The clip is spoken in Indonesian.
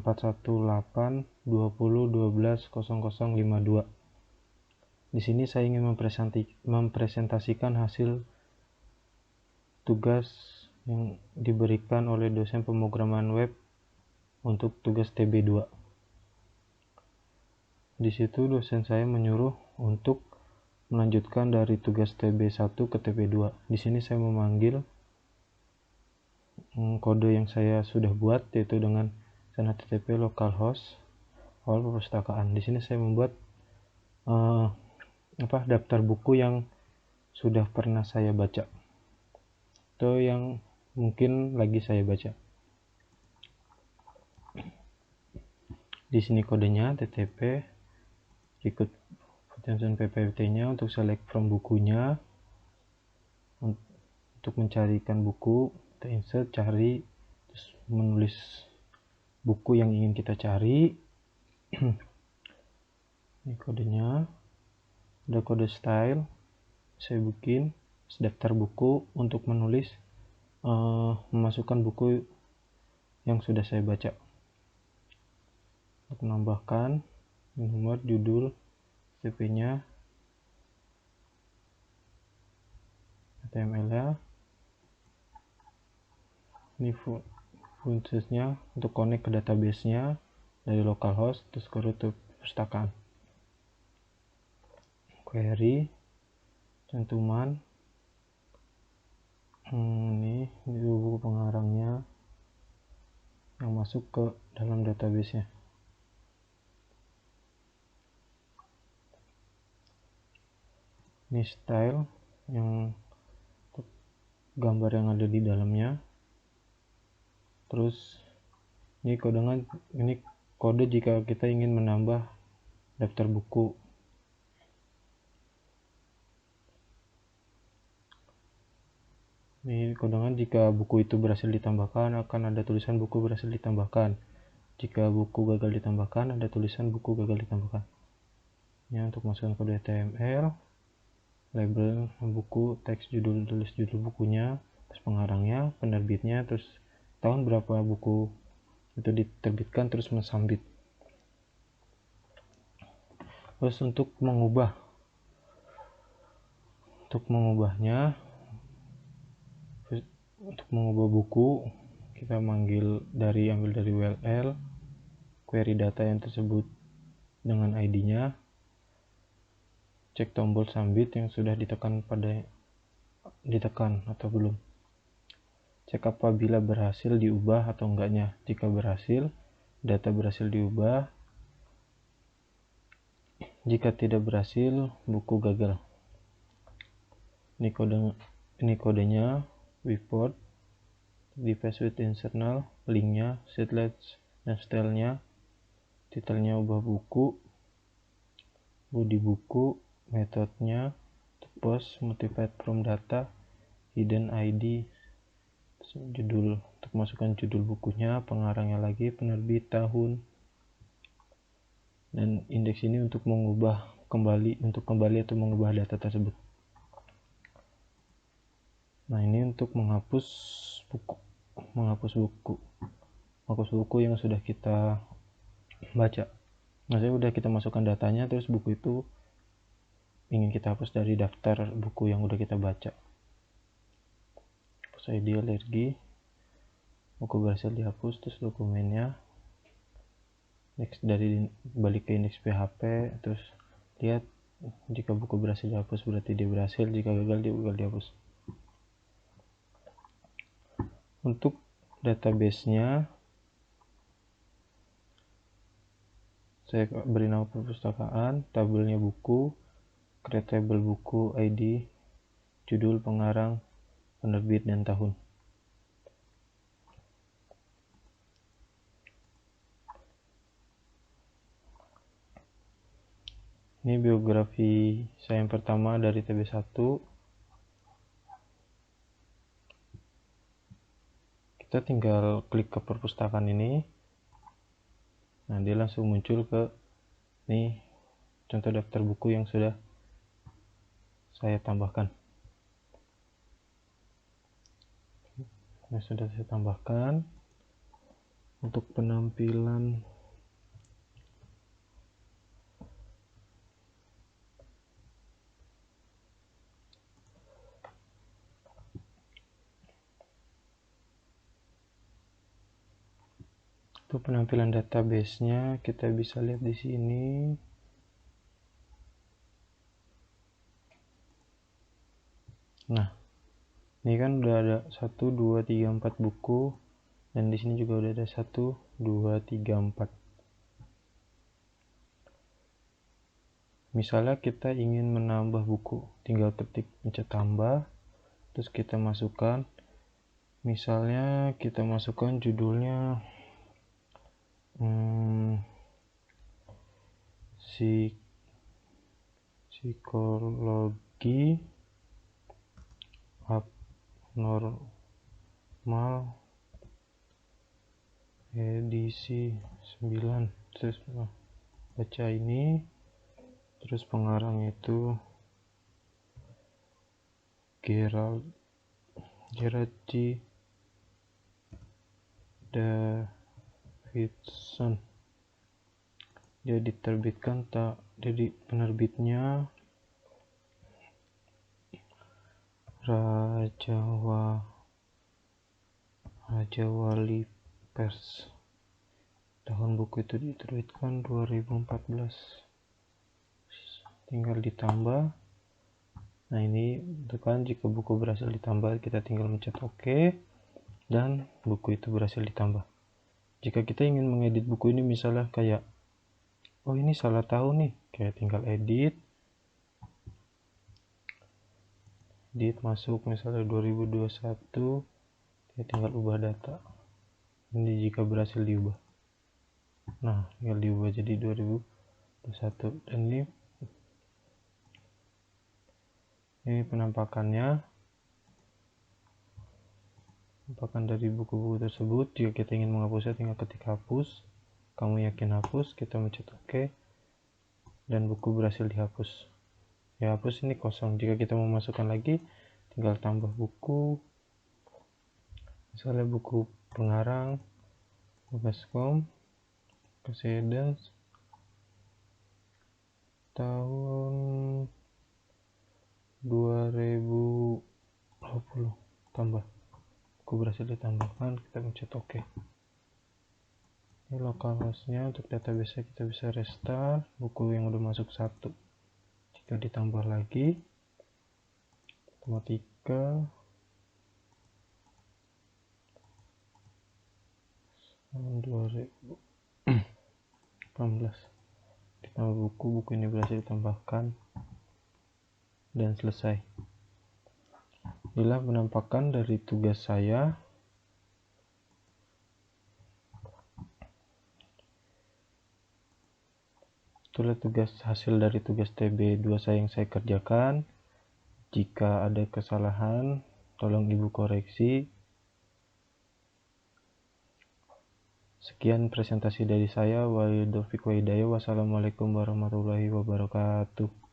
41820120052. Di sini saya ingin mempresentasikan hasil tugas yang diberikan oleh dosen pemrograman web untuk tugas TB2. Di situ dosen saya menyuruh untuk melanjutkan dari tugas TB1 ke TB2. Di sini saya memanggil kode yang saya sudah buat, yaitu dengan http localhost awal perpustakaan. Di sini saya membuat daftar buku yang sudah pernah saya baca atau yang mungkin lagi saya baca. Di sini kodenya http ikut attention PPT-nya untuk select from bukunya, untuk mencarikan buku, kita insert, cari, terus menulis buku yang ingin kita cari. Ini kodenya, ada kode style, saya bikin daftar buku untuk menulis, memasukkan buku yang sudah saya baca. Untuk menambahkan nomor, judul, TP-nya, HTML-nya, ini functions-nya untuk connect ke database-nya dari localhost terus ke root perpustakaan. Query, cantuman, ini buku pengarangnya yang masuk ke dalam database-nya. Ini style yang gambar yang ada di dalamnya. Terus ini kode jika kita ingin menambah daftar buku. Ini kodangan jika buku itu berhasil ditambahkan, akan ada tulisan buku berhasil ditambahkan. Jika buku gagal ditambahkan, ada tulisan buku gagal ditambahkan. Ini untuk masukkan kode HTML, label buku, teks judul, tulis judul bukunya, terus pengarangnya, penerbitnya, terus tahun berapa buku itu diterbitkan, terus mensubmit. Terus untuk mengubahnya, untuk mengubah buku, kita ambil dari URL, query data yang tersebut dengan ID-nya, cek tombol submit yang sudah ditekan atau belum. Cek apabila berhasil diubah atau enggaknya. Jika berhasil, data berhasil diubah. Jika tidak berhasil, buku gagal. Ini kodenya, report, device with internal, linknya, setlets, dan stylenya, titelnya ubah buku, body buku, metodenya, post, modified from data, hidden ID, judul, untuk masukkan judul bukunya, pengarangnya lagi, penerbit, tahun, dan indeks ini untuk kembali atau mengubah data tersebut. Nah, ini untuk menghapus buku yang sudah kita baca. Maksudnya udah kita masukkan datanya, terus buku itu ingin kita hapus dari daftar buku yang udah kita baca. Hapus ID, alergi, buku berhasil dihapus, terus dokumennya, next, dari balik ke indeks PHP, terus lihat jika buku berhasil dihapus berarti dia berhasil, jika gagal dia gagal dihapus. Untuk database-nya saya beri nama perpustakaan, tabelnya buku, create table buku, ID, judul, pengarang, penerbit, dan tahun. Ini biografi saya yang pertama dari TB1. Kita tinggal klik ke perpustakaan ini. Nah, dia langsung muncul ke nih contoh daftar buku yang sudah saya tambahkan. Untuk penampilan database-nya kita bisa lihat di sini. Nah, ini kan udah ada 1 2 3 4 buku, dan di sini juga udah ada 1 2 3 4. Misalnya kita ingin menambah buku, tinggal ketik pencet tambah, terus kita masukkan, misalnya kita masukkan judulnya psikologi abnormal edisi 9. Terus baca ini, terus pengarang itu Gerald G. Davidson. Dia diterbitkan jadi penerbitnya Raja Wali Pers. Tahun buku itu diterbitkan 2014. Tinggal ditambah. Nah, ini tekan jika buku berhasil ditambah, kita tinggal mencet OK, dan buku itu berhasil ditambah. Jika kita ingin mengedit buku ini, misalnya kayak, oh ini salah tahu nih, kayak tinggal edit masuk misalnya 2021, ya tinggal ubah data. Ini jika berhasil diubah. Nah, tinggal diubah jadi 2021, dan ini penampakan dari buku-buku tersebut. Jika kita ingin menghapusnya, tinggal ketik hapus. Kamu yakin hapus, kita mencet OK, dan buku berhasil dihapus. Ya, hapus ini kosong. Jika kita mau masukkan lagi, tinggal tambah buku, misalnya buku pengarang Bascom Casadens tahun 2020, tambah, buku berhasil ditambahkan, kita mencet OK. Ini localhost-nya. Untuk database kita bisa restart, buku yang udah masuk 1. Jika ditambah lagi, matematika 2018, ditambah buku ini berhasil ditambahkan, dan selesai. Inilah penampakan dari tugas saya. Itulah hasil dari tugas TB2 saya yang saya kerjakan. Jika ada kesalahan, tolong Ibu koreksi. Sekian presentasi dari saya. Wassalamualaikum warahmatullahi wabarakatuh.